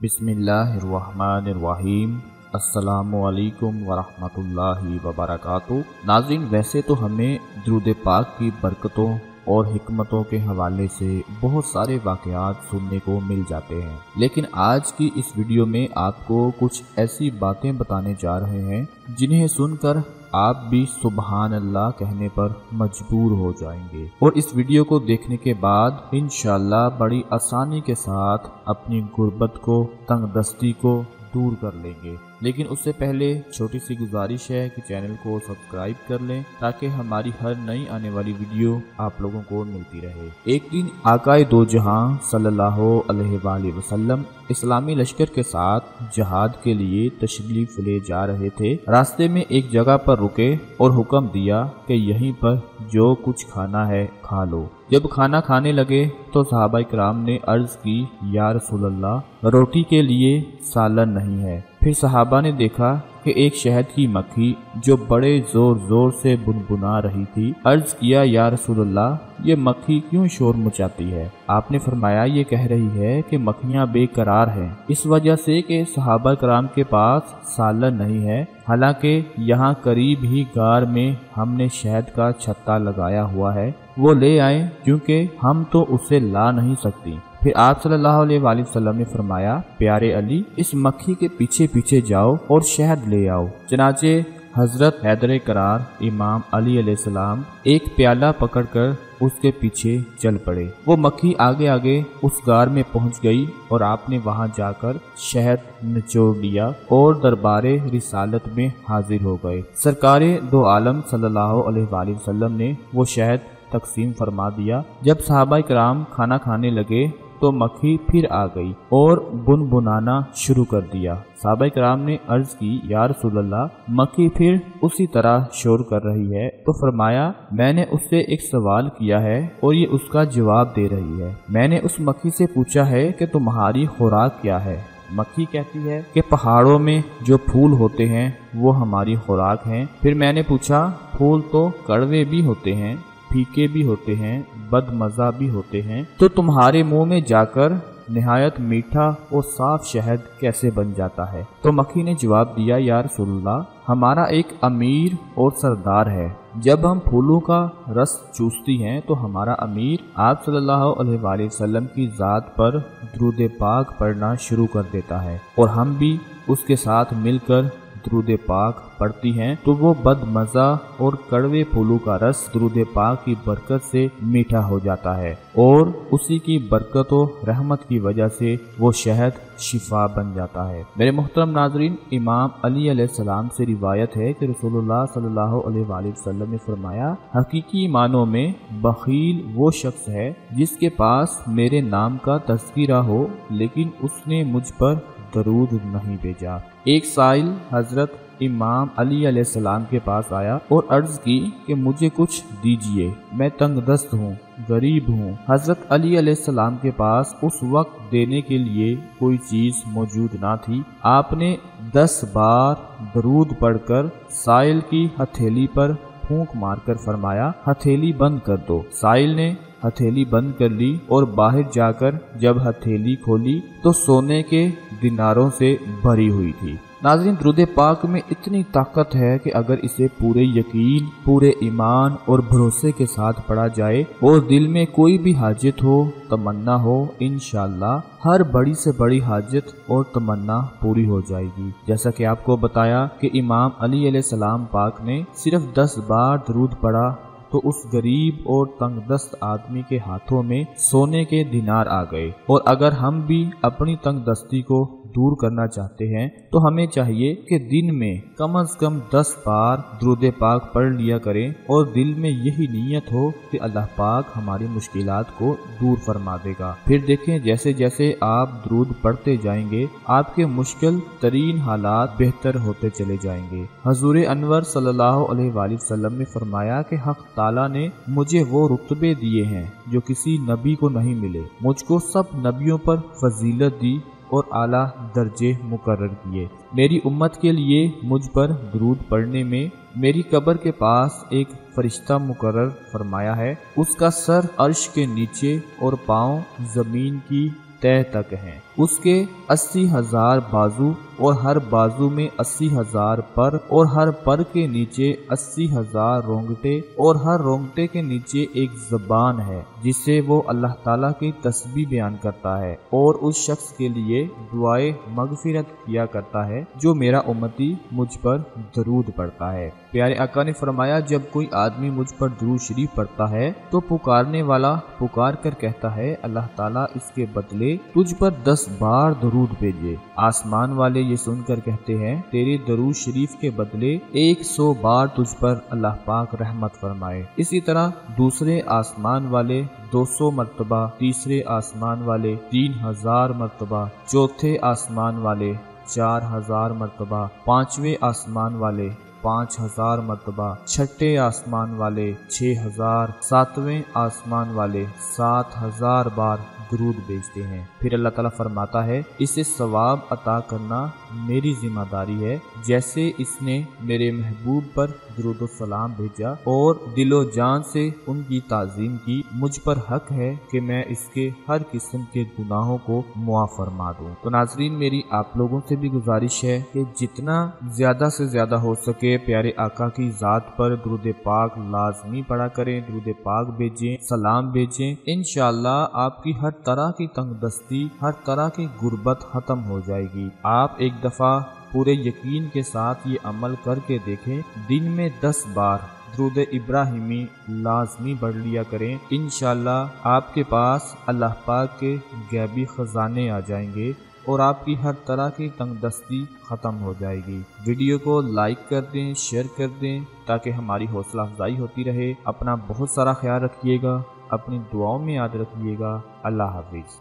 बिस्मिल्लाहिर्रहमानिर्रहीम। अस्सलामुअलैकुम वरहमतुल्लाहि वबरकातुहू। नाज़रीन, वैसे तो हमें दुरूद पाक की बरकतों और हिकमतों के हवाले से बहुत सारे वाक़यात सुनने को मिल जाते हैं, लेकिन आज की इस वीडियो में आपको कुछ ऐसी बातें बताने जा रहे हैं जिन्हें सुनकर आप भी सुबहान अल्लाह कहने पर मजबूर हो जाएंगे और इस वीडियो को देखने के बाद इंशाअल्लाह बड़ी आसानी के साथ अपनी गुर्बत को, तंगदस्ती को दूर कर लेंगे। लेकिन उससे पहले छोटी सी गुजारिश है कि चैनल को सब्सक्राइब कर लें ताकि हमारी हर नई आने वाली वीडियो आप लोगों को मिलती रहे। एक दिन आकाए दो जहां सल्लल्लाहु अलैहि वसल्लम इस्लामी लश्कर के साथ जहाद के लिए तशरीफ ले जा रहे थे। रास्ते में एक जगह पर रुके और हुक्म दिया कि यहीं पर जो कुछ खाना है खा लो। जब खाना खाने लगे तो सहाबा इकराम ने अर्ज की, या रसूल अल्लाह, रोटी के लिए सालन नहीं है। फिर सहाबा ने देखा कि एक शहद की मक्खी जो बड़े जोर जोर से बुनबुना रही थी। अर्ज किया, या रसूल अल्लाह, ये मक्खी क्यों शोर मचाती है? आपने फरमाया, ये कह रही है कि मक्खियां बेकरार हैं, इस वजह से कि सहाबा कराम के पास सालन नहीं है। हालांकि यहाँ करीब ही गार में हमने शहद का छत्ता लगाया हुआ है, वो ले आए क्योंकि हम तो उसे ला नहीं सकती। फिर आप सल्लल्लाहु अलैहि वसल्लम ने फरमाया, प्यारे अली, इस मक्खी के पीछे पीछे जाओ और शहद ले आओ। चनाचे हजरत हैदर करार इमाम अली अलैहिस्सलाम एक प्याला पकड़कर उसके पीछे चल पड़े। वो मक्खी आगे आगे उस गार में पहुंच गई और आपने वहां जाकर शहद निचोड़ लिया और दरबारे रिसालत में हाजिर हो गए। सरकारे दो आलम सल्लल्लाहु अलैहि वसल्लम ने वो शहद तकसीम फरमा दिया। जब सहाबा इकराम खाना खाने लगे तो मक्खी फिर आ गई और बुनबुनाना शुरू कर दिया। सहाबा इकराम ने अर्ज की, या रसूल अल्लाह, मक्खी फिर उसी तरह शोर कर रही है। तो फरमाया, मैंने उससे एक सवाल किया है और ये उसका जवाब दे रही है। मैंने उस मक्खी से पूछा है कि तुम्हारी खुराक क्या है? मक्खी कहती है कि पहाड़ों में जो फूल होते हैं वो हमारी खुराक हैं। फिर मैंने पूछा, फूल तो कड़वे भी होते हैं, फीके भी होते हैं, बदमजा भी होते हैं, तो तुम्हारे मुंह में जाकर निहायत मीठा और साफ शहद कैसे बन जाता है? तो मक्खी ने जवाब दिया, या रसूलल्लाह, हमारा एक अमीर और सरदार है। जब हम फूलों का रस चूसती हैं तो हमारा अमीर आप सल्लल्लाहु अलैहि वसल्लम की ज़ात पर दुरूद पाक पढ़ना शुरू कर देता है और हम भी उसके साथ मिलकर दुरूद पाक पढ़ती हैं, तो वो बदमजा और कड़वे फूलों का रस दुरूद पाक की बरकत से मीठा हो जाता है और उसी की बरकत और रहमत की वजह से वो शहद शिफा बन जाता है। मेरे मोहतरम नाजरीन, इमाम अली अलैहिस्सलाम से रिवायत है कि रसूलुल्लाह सल्लल्लाहु अलैहि वसल्लम ने फरमाया, हकीकी मानों में बखील वो शख्स है जिसके पास मेरे नाम का तज़किरा हो लेकिन उसने मुझ पर दरूद नहीं भेजा। एक साइल हजरत इमाम अली अलैहिस्सलाम के पास आया और अर्ज की कि मुझे कुछ दीजिए, मैं तंगदस्त हूँ, गरीब हूँ। हजरत अली अलैहिस्सलाम के पास उस वक्त देने के लिए कोई चीज मौजूद ना थी। आपने 10 बार दरूद पढ़कर साइल की हथेली पर फूंक मारकर फरमाया, हथेली बंद कर दो। साइल ने हथेली बंद कर ली और बाहर जाकर जब हथेली खोली तो सोने के दिनारों से भरी हुई थी। नाज़रीन, दुरूद पाक में इतनी ताकत है कि अगर इसे पूरे यकीन, पूरे ईमान और भरोसे के साथ पढ़ा जाए और दिल में कोई भी हाजत हो, तमन्ना हो, इंशाअल्लाह हर बड़ी से बड़ी हाजत और तमन्ना पूरी हो जाएगी। जैसा कि आपको बताया कि इमाम अली अलैहिस्सलाम पाक ने सिर्फ 10 बार दरूद पढ़ा तो उस गरीब और तंगदस्त आदमी के हाथों में सोने के दिनार आ गए। और अगर हम भी अपनी तंगदस्ती को दूर करना चाहते हैं तो हमें चाहिए कि दिन में कम से कम 10 बार दुरूद पाक पढ़ लिया करें और दिल में यही नीयत हो कि अल्लाह पाक हमारी मुश्किलात को दूर फरमा देगा। फिर देखें, जैसे जैसे आप दुरूद पढ़ते जाएंगे आपके मुश्किल तरीन हालात बेहतर होते चले जाएंगे। हजूर अनवर सल्लल्लाहु अलैहि वसल्लम ने फरमाया कि हक ताला ने मुझे वो रुतबे दिए हैं जो किसी नबी को नहीं मिले। मुझको सब नबियों पर फजीलत दी और आला दर्जे मुकर्रर किए। मेरी उम्मत के लिए मुझ पर दुरूद पढ़ने में मेरी कब्र के पास एक फरिश्ता मुकर्रर फरमाया है। उसका सर अर्श के नीचे और पाँव जमीन की तह तक हैं। اس کے 80,000 بازو اور ہر بازو میں 80,000 پر اور ہر پر کے نیچے 80,000 رونگٹے اور ہر رونگٹے کے نیچے ایک زبان ہے جس سے وہ اللہ تعالیٰ کی تسبیح بیان کرتا ہے اور اس شخص کے لیے دعائے مغفرت کیا کرتا ہے جو میرا امتی مجھ پر درود پڑھتا ہے۔ پیارے آقا نے فرمایا جب کوئی آدمی مجھ پر درود شریف پڑھتا ہے تو پکارنے والا پکار کر کہتا ہے اللہ تعالیٰ اس کے بدلے تجھ پر 10 بار درود بھیجے۔ آسمان والے یہ سن کر کہتے ہیں تیرے درود شریف کے بدلے 100 بار تجھ پر اللہ پاک رحمت فرمائے۔ اسی طرح دوسرے آسمان والے 200 مرتبہ، تیسرے آسمان والے 3000 مرتبہ، چوتھے آسمان والے 4000 مرتبہ، پانچویں آسمان والے 5000 مرتبہ، چھٹے آسمان والے 6000، ساتویں آسمان والے 7000 بار درود بھیجتے ہیں۔ پھر اللہ تعالیٰ فرماتا ہے اسے ثواب عطا کرنا میری ذمہ داری ہے، جیسے اس نے میرے محبوب پر درود و سلام بھیجا اور دل و جان سے ان کی تعظیم کی، مجھ پر حق ہے کہ میں اس کے ہر قسم کے گناہوں کو معاف فرما دوں۔ تو ناظرین میری آپ لوگوں سے بھی گزارش ہے کہ جتنا زیادہ سے زیادہ ہو سکے پیارے آقا کی ذات پر درود پاک لازمی پڑھا کریں، درود پاک بھیجیں، سلام بھیجیں۔ انشاءاللہ آپ کی ہر طرح کی تنگ دستی، ہر طرح کی غربت ختم ہو جائے گی۔ آپ ایک دفعہ پورے یقین کے ساتھ یہ عمل کر کے دیکھیں، دن میں 10 بار درود ابراہیمی لازمی پڑھ لیا کریں۔ انشاءاللہ آپ کے پاس اللہ پاک کے غیبی خزانے آ جائیں گے اور آپ کی ہر طرح کی تنگ دستی ختم ہو جائے گی۔ ویڈیو کو لائک کر دیں، شیئر کر دیں تاکہ ہماری حوصلہ افزائی ہوتی رہے۔ اپنا بہت سارا خیال رکھیے گا، اپنی دعاؤں میں یاد رکھیے گا۔ اللہ حافظ۔